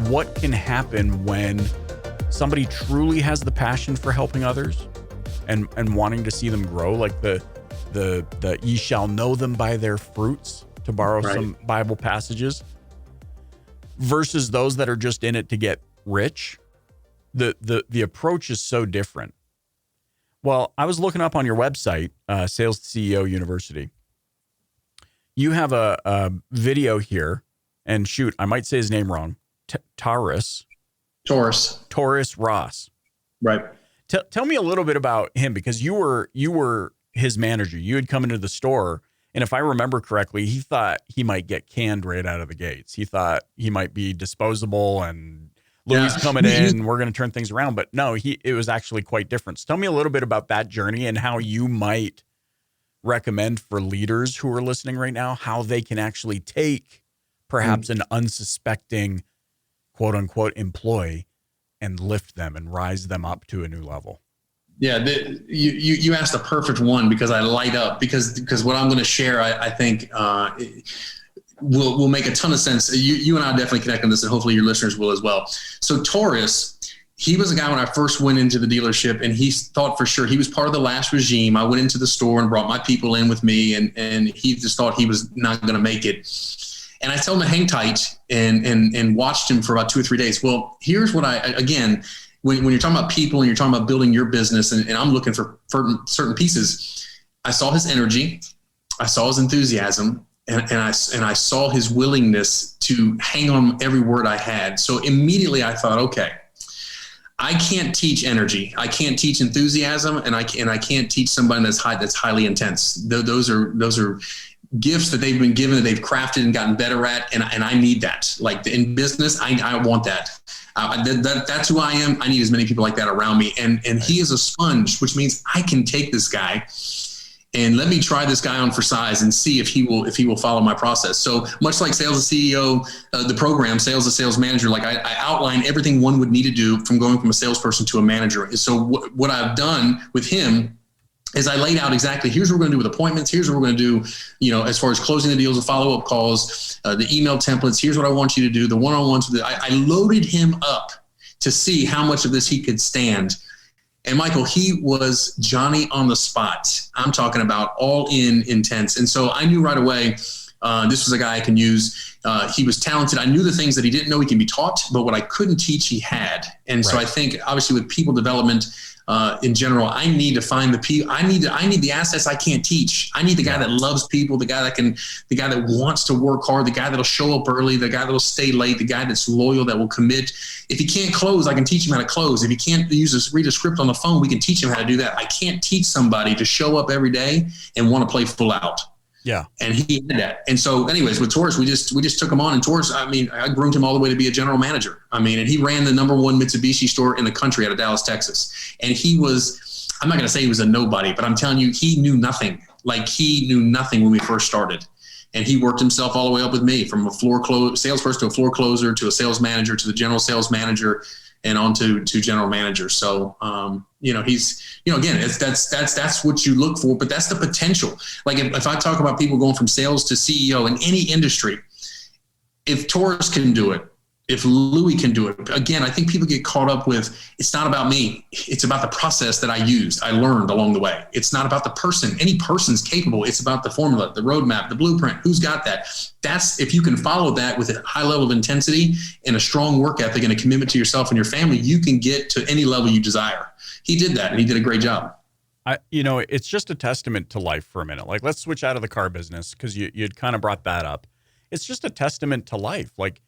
what can happen when somebody truly has the passion for helping others and wanting to see them grow, like the ye shall know them by their fruits, to borrow some Bible passages, versus those that are just in it to get rich. The approach is so different. Well, I was looking up on your website, Sales CEO University. You have a video here, and shoot, I might say his name wrong. Taurus Ross. Right. Tell me a little bit about him, because you were his manager. You had come into the store, and if I remember correctly, he thought he might get canned right out of the gates. He thought he might be disposable, and Louie's coming in, we're going to turn things around. But no, it was actually quite different. So tell me a little bit about that journey and how you might recommend for leaders who are listening right now, how they can actually take perhaps an unsuspecting quote unquote employee and lift them and rise them up to a new level. Yeah, you asked the perfect one, because I light up, because what I'm going to share, I think will make a ton of sense. You and I definitely connect on this, and hopefully your listeners will as well. So Taurus, he was a guy when I first went into the dealership, and he thought for sure he was part of the last regime. I went into the store and brought my people in with me, and he just thought he was not going to make it. And I told him to hang tight and watched him for about 2 or 3 days. Well, here's what when you're talking about people and you're talking about building your business, and I'm looking for certain pieces, I saw his energy, I saw his enthusiasm, and I saw his willingness to hang on every word I had. So immediately I thought, okay, I can't teach energy, I can't teach enthusiasm, and I can't teach somebody that's highly intense. Those are gifts that they've been given, that they've crafted and gotten better at, and I need that. Like in business, I want that. That's who I am. I need as many people like that around me. And he is a sponge, which means I can take this guy and let me try this guy on for size and see if he will follow my process. So much like Sales to CEO, the program, Sales to Sales Manager, like I outline everything one would need to do from going from a salesperson to a manager. So what I've done with him is I laid out exactly, here's what we're going to do with appointments. Here's what we're going to do, as far as closing the deals, the follow-up calls, the email templates. Here's what I want you to do, the one-on-ones. I loaded him up to see how much of this he could stand. And Michael, he was Johnny on the spot. I'm talking about all in intense. And so I knew right away, this was a guy I can use. He was talented. I knew the things that he didn't know he can be taught, but what I couldn't teach, he had. And so I think obviously with people development, in general, I need to find the people. I need the assets I can't teach. I need the guy that loves people, the guy that wants to work hard, the guy that'll show up early, the guy that'll stay late, the guy that's loyal, that will commit. If he can't close, I can teach him how to close. If he can't read a script on the phone, we can teach him how to do that. I can't teach somebody to show up every day and want to play full out. Yeah. And he did that. And so anyways, with Taurus, we just took him on, and Taurus, I groomed him all the way to be a general manager. And he ran the #1 Mitsubishi store in the country out of Dallas, Texas. And he was, I'm not going to say he was a nobody, but I'm telling you, he knew nothing. Like he knew nothing when we first started. And he worked himself all the way up with me, from a salesperson to a floor closer to a sales manager to the general sales manager and on to general manager. So, he's, again, that's what you look for, but that's the potential. Like if I talk about people going from sales to CEO in any industry, if Taurus can do it, if Louie can do it, again, I think people get caught up with, it's not about me. It's about the process that I learned along the way. It's not about the person. Any person's capable. It's about the formula, the roadmap, the blueprint. Who's got that? That's, if you can follow that with a high level of intensity and a strong work ethic and a commitment to yourself and your family, you can get to any level you desire. He did that, and he did a great job. It's just a testament to life for a minute. Like, let's switch out of the car business, because you'd kind of brought that up. It's just a testament to life. Like,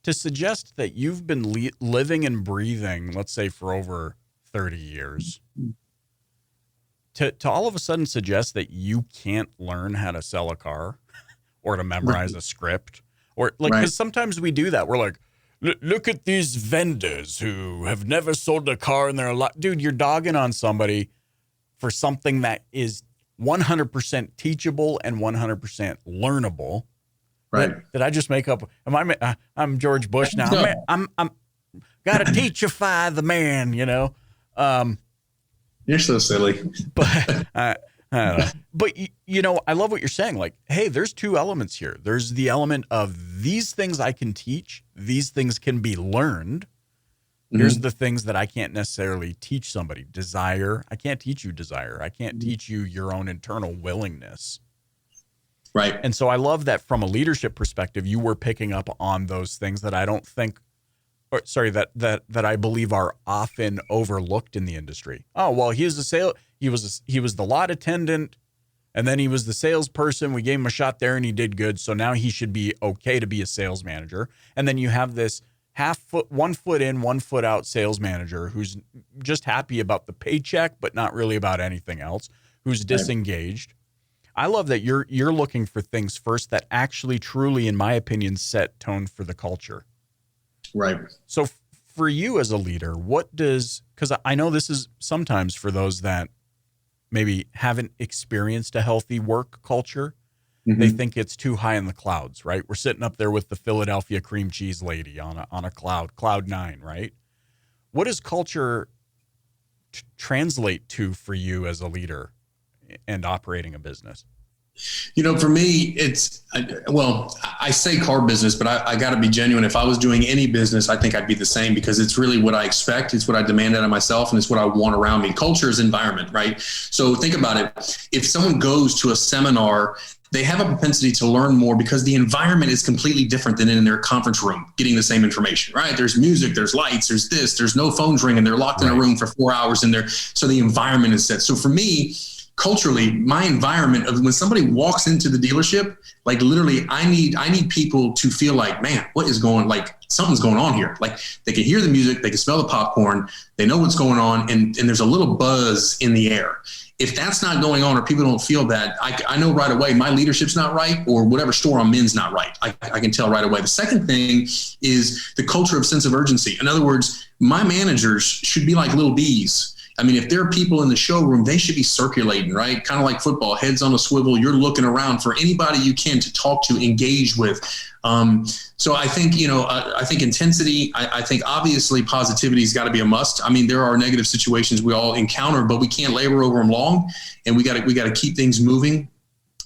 to suggest that you've been living and breathing, let's say, for over 30 years, to all of a sudden suggest that you can't learn how to sell a car or to memorize a script, or like, because sometimes we do that. We're like, look at these vendors who have never sold a car in their life. Dude, you're dogging on somebody for something that is 100% teachable and 100% learnable. Right. Did I just make up? I'm George Bush now. No. I'm got to teachify the man, You're so silly. But I don't know. But, I love what you're saying. Like, hey, there's two elements here. There's the element of these things I can teach. These things can be learned. Here's the things that I can't necessarily teach somebody. Desire. I can't teach you desire. I can't teach you your own internal willingness. Right. And so I love that from a leadership perspective, you were picking up on those things that I don't think, that I believe are often overlooked in the industry. Oh, well, he was the lot attendant, and then he was the salesperson. We gave him a shot there and he did good. So now he should be okay to be a sales manager. And then you have this 1 foot in, 1 foot out sales manager who's just happy about the paycheck, but not really about anything else, who's disengaged. I love that you're looking for things first that actually truly, in my opinion, set tone for the culture. Right. So for you as a leader, because I know this is sometimes for those that maybe haven't experienced a healthy work culture, they think it's too high in the clouds, right? We're sitting up there with the Philadelphia cream cheese lady on a cloud 9, right? What does culture translate to for you as a leader and operating a business? For me, I say car business, but I got to be genuine. If I was doing any business, I think I'd be the same, because it's really what I expect. It's what I demand out of myself, and it's what I want around me. Culture is environment, right? So think about it. If someone goes to a seminar, they have a propensity to learn more because the environment is completely different than in their conference room getting the same information, right? There's music, there's lights, there's no phones ringing. They're locked in a room for 4 hours in there. So the environment is set. So for me, culturally, my environment of when somebody walks into the dealership, like literally I need people to feel like, man, something's going on here. Like they can hear the music, they can smell the popcorn, they know what's going on. And there's a little buzz in the air. If that's not going on, or people don't feel that, I know right away my leadership's not right, or whatever store I'm in's not right. I can tell right away. The second thing is the culture of sense of urgency. In other words, my managers should be like little bees. I mean, if there are people in the showroom, they should be circulating, right? Kind of like football, heads on a swivel. You're looking around for anybody you can to talk to, engage with. So I think, I think intensity, I think obviously positivity has got to be a must. I mean, there are negative situations we all encounter, but we can't labor over them long, and we got to keep things moving.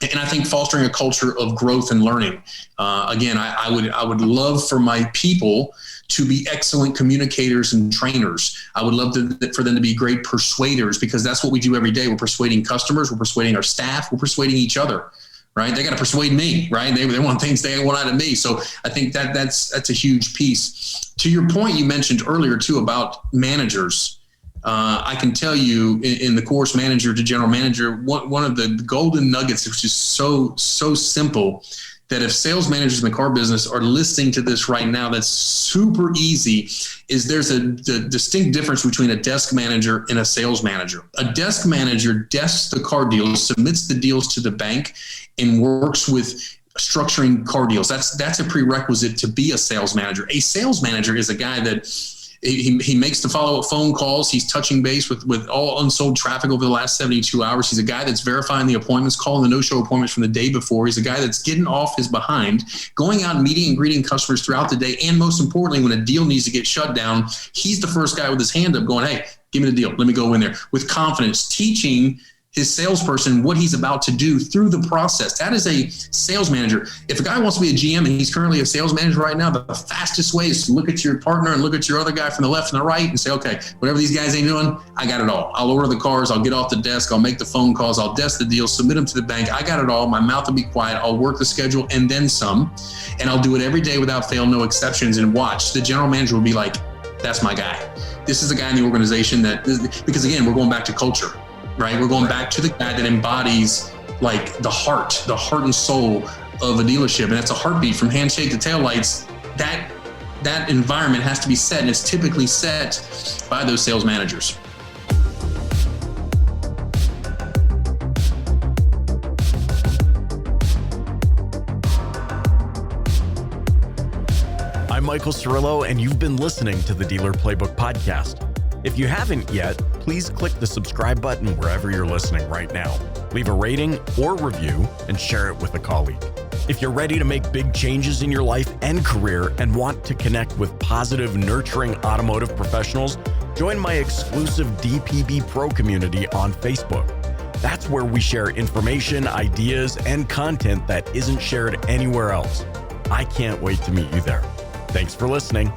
And I think fostering a culture of growth and learning. Again, I would love for my people to be excellent communicators and trainers. I would love for them to be great persuaders, because that's what we do every day. We're persuading customers, we're persuading our staff, we're persuading each other, right? They got to persuade me, right? They want things they want out of me. So I think that's a huge piece. To your point, you mentioned earlier too about managers. I can tell you in the course manager to general manager, one of the golden nuggets, which is so simple, that if sales managers in the car business are listening to this right now, that's super easy, is there's a distinct difference between a desk manager and a sales manager. A desk manager desks the car deals, submits the deals to the bank, and works with structuring car deals. That's a prerequisite to be a sales manager. A sales manager is a guy that he makes the follow-up phone calls. He's touching base with all unsold traffic over the last 72 hours. He's a guy that's verifying the appointments, calling the no-show appointments from the day before. He's a guy that's getting off his behind, going out and meeting and greeting customers throughout the day. And most importantly, when a deal needs to get shut down, he's the first guy with his hand up going, hey, give me the deal. Let me go in there with confidence, teaching his salesperson what he's about to do through the process. That is a sales manager. If a guy wants to be a GM and he's currently a sales manager right now, the fastest way is to look at your partner and look at your other guy from the left and the right and say, okay, whatever these guys ain't doing, I got it all. I'll order the cars. I'll get off the desk. I'll make the phone calls. I'll desk the deals, submit them to the bank. I got it all. My mouth will be quiet. I'll work the schedule and then some. And I'll do it every day without fail, no exceptions. And watch, the general manager will be like, that's my guy. This is the guy in the organization because again, we're going back to culture. Right? We're going back to the guy that embodies like the heart and soul of a dealership. And that's a heartbeat from handshake to taillights. That environment has to be set, and it's typically set by those sales managers. I'm Michael Cirillo, and you've been listening to the Dealer Playbook Podcast. If you haven't yet, please click the subscribe button wherever you're listening right now. Leave a rating or review and share it with a colleague. If you're ready to make big changes in your life and career and want to connect with positive, nurturing automotive professionals, join my exclusive DPB Pro community on Facebook. That's where we share information, ideas, and content that isn't shared anywhere else. I can't wait to meet you there. Thanks for listening.